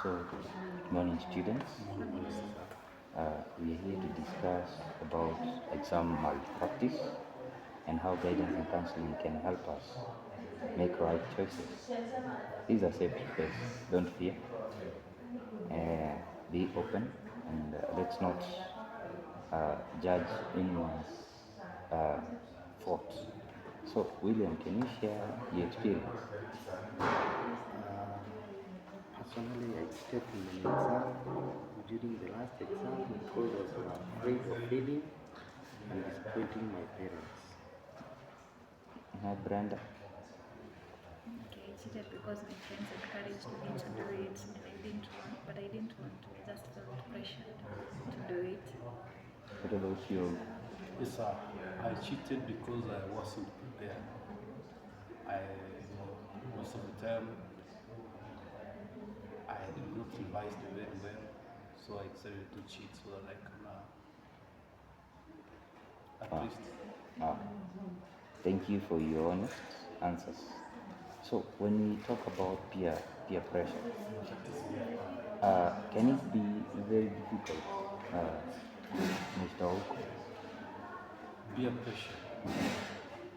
So, good morning, students. We are here to discuss about exam malpractice and how guidance and counseling can help us make right choices. This is a safe space. Don't fear. Be open and let's not judge anyone's uh, thoughts. So, William, can you share your experience? Personally, I stayed in an exam during the last exam because I was afraid of failing and disappointing my parents. Brenda? Okay, I cheated because my friends encouraged me to do it and I didn't want to. I just felt pressured to do it. What about you? Yes, sir. I cheated because I wasn't prepared. I Most of the time I did not revise very well, so I decided to cheat so that I can at least. Uh, Thank you for your honest answers. So, when we talk about peer pressure, can it be very difficult, Mr. Oko? Peer pressure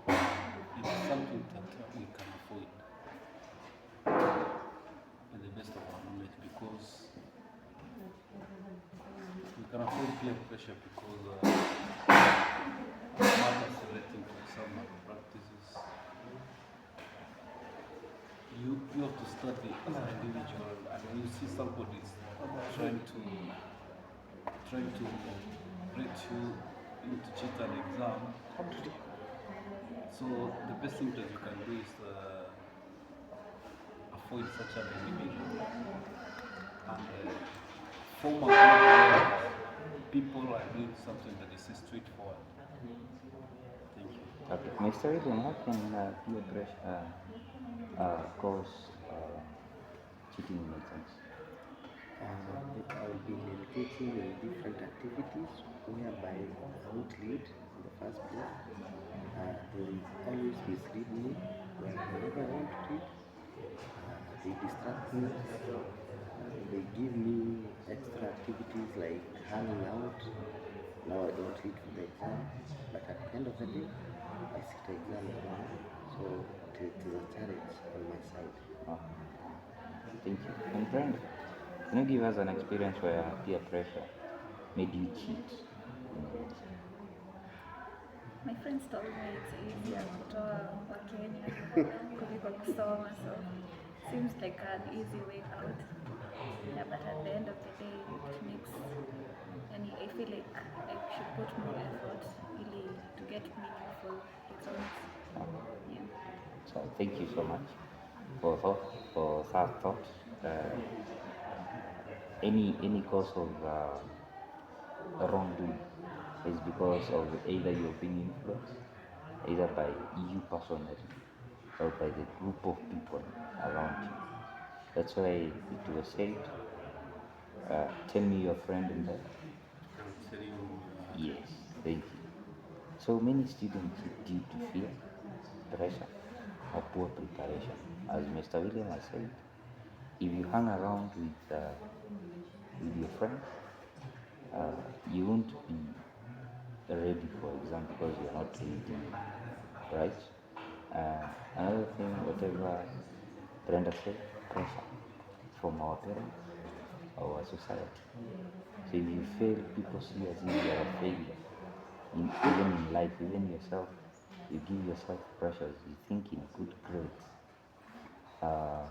is something that we can avoid in the best of our knowledge because we can avoid peer pressure because matters relating to some practices. You have to study as an individual, and when you see somebody trying to rate you to cheat an exam, so the best thing that you can do is avoid such an individual and form a group where people are doing something that is straightforward. Thank you. Okay, Mr. William, how can peer pressure cause cheating in exams? I will be engaging in different activities whereby I would lead in the first place. They will always mislead me whenever I want to read. They distract me. They give me extra activities like hanging out. Now I don't read for the exam, but at the end of the day, I sit the exam alone. So it is a challenge on my side. Oh, thank you. And Brenda, can you give us an experience where peer pressure made you cheat in an exam? My friends told me it's easier kutoa Wakenya kuliko kusoma, so seems like an easy way out. Yeah, but at the end of the day, it makes, and I feel like I should put more effort really to get meaningful results. Yeah. So thank you so much for that thought. Any cause of wrongdoing is because of either you're being influenced, either by you personally or by the group of people around you. That's why it was said, tell me your friend in there. I will tell you. Yes, thank you. So many students cheat due to fear, pressure, or poor preparation. As Mr. William has said, if you hang around with your friends, you won't be ready for exam because you're not reading, right? Another thing, whatever Brenda said, pressure from our parents, our society. So if you fail, people see as if you are a failure. Even in life, even yourself, you give yourself pressures. You think in good grades uh,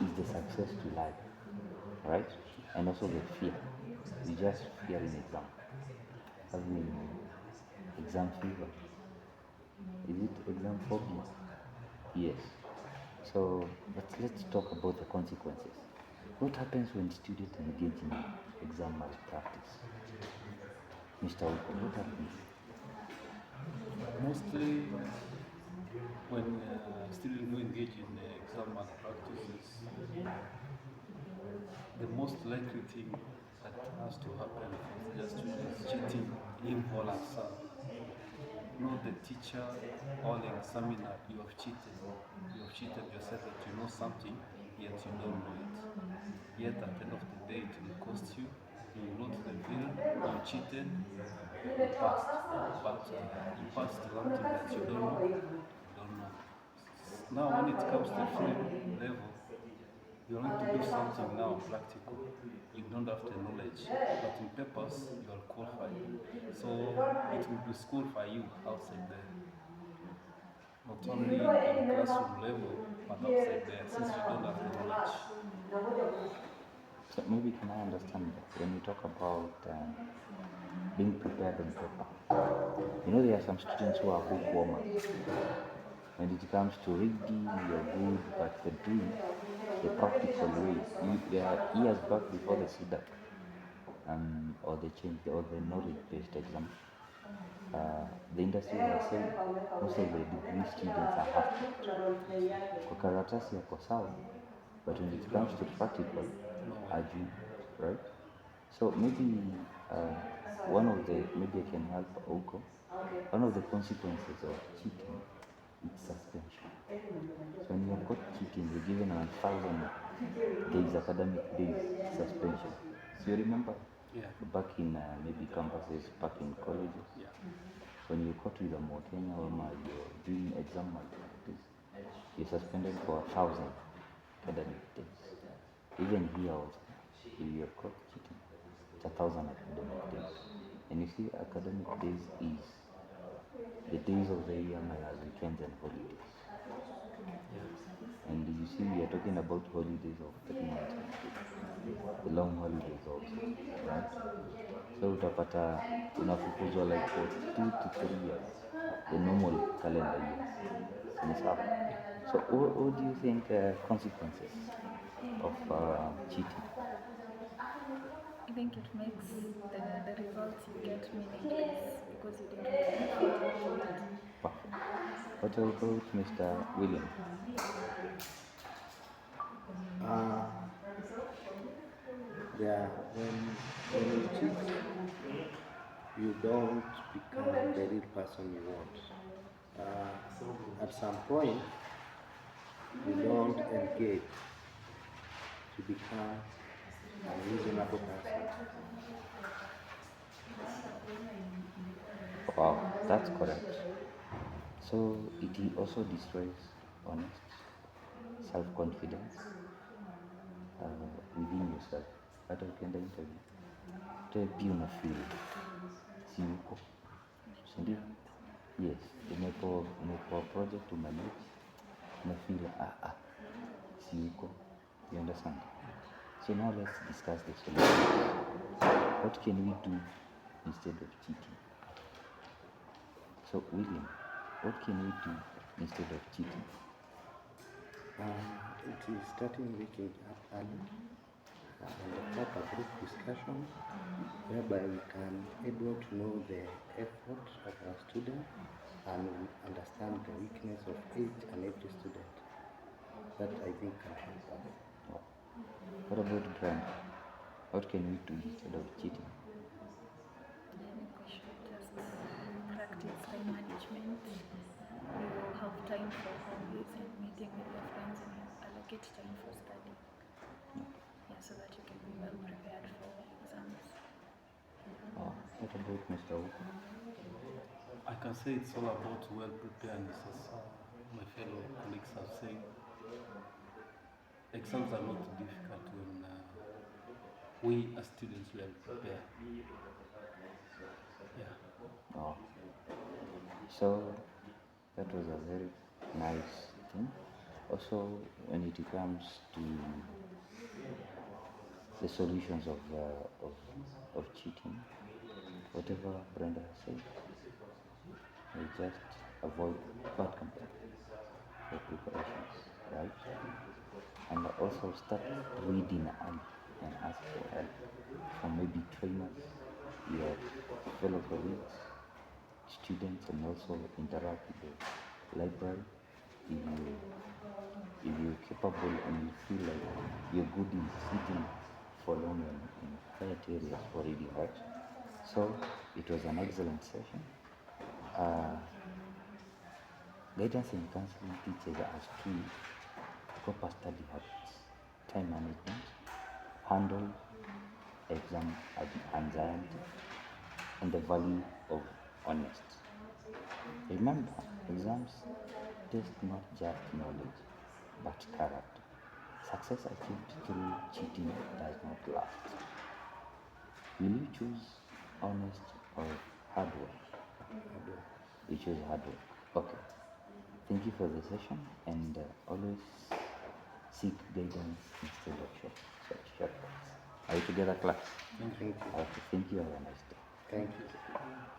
is the success to life, right? And also the fear. You just fear in exam, having exam fever. Is it exam phobia? Yes. So, but let's talk about the consequences. What happens when students engage in exam malpractice? Mr. Oko, what happens? Mostly, when students who engage in exam malpractices, the most likely thing that has to happen is just cheating him or herself. Not the teacher or the examiner, you have cheated. You have cheated yourself that you know something yet you don't know it. Yet at the end of the day, it will cost you. You wrote the bill, you cheated, you passed. But you passed something that you don't know. Now, when it comes to film level, you're going to do something now practical. You don't have the knowledge, but in papers, you are qualified. So it will be school for you outside there. Not only in classroom level, but outside there, since you don't have the knowledge. So maybe can I understand that when you talk about being prepared on paper, you know there are some students who are bookwormers. When it comes to reading, you're good, but for doing the practical way, there are years back before the SIDAC or the change or the knowledge-based exam, the industry was saying most of the degree students are half. Kwa karatasi yako sawa, but when it comes to practical, ajui, right? So maybe maybe I can help Oko. One of the consequences of cheating is suspension. So when you're caught cheating, you're given 1,000 days, academic days suspension. So you remember? Yeah. Back in maybe campuses, back in colleges, Yeah. when you're caught with a Kenya or you're doing exam malpractice, you're suspended for 1,000 academic days. Even here also, if you're caught cheating, it's 1,000 academic days. And you see, academic days is the days of the year minus weekends and holidays. And you see, we are talking about holidays of 3 months, the long holidays also, right? So utapata unafukuzwa like for 2 to 3 years, the normal calendar years. Ni sawa. So what do you think consequences of cheating? I think it makes the results you get meaningless because you didn't really put into it. Perfect. What about Mr. William? Yeah, when you cheat, you don't become the real person you want. At some point, you don't engage to become a reasonable person. Wow, that's correct. So it also destroys honest self-confidence within yourself. Hata ukienda interview, pia una feel si uko, si ndio? Yes, umepewa project umanage, una feel si uko. You understand? So now let's discuss the solution. What can we do instead of cheating? So William, what can we do instead of cheating? It is starting waking up early and have a group discussion whereby we can able to know the effort of our student and understand the weakness of each and every student. That I think can help us. What about Brenda? What can we do instead of cheating? I think we should just practice time management. You have time for hobbies and meeting with your friends, and you allocate time for study. Yeah, so that you can be well prepared for exams. What about Mr. Wu? I can say it's all about well preparedness, as my fellow colleagues have said. Exams are not difficult when we as students well prepared. Yeah. So that was a very nice thing. Also, when it comes to the solutions of cheating, whatever Brenda has said, we just avoid bad company for preparations, right? And also start reading early and ask for help from maybe trainers, your fellow colleagues, students, and also interact with the library. If you're capable and you feel like you're good in sitting for long in quiet areas for reading, right? So it was an excellent session. Guidance and counseling teaches us to proper study habits time management, handle exam anxiety, and the value of honesty. Remember, exams test not just knowledge, but character. Success achieved through cheating does not last. Will you choose honest or hard work? You choose hard work. Okay. Thank you for the session, and always seek guidance instead of shortcuts. Are you together, class? Thank you. Okay. Thank you. Have a nice day. Thank you.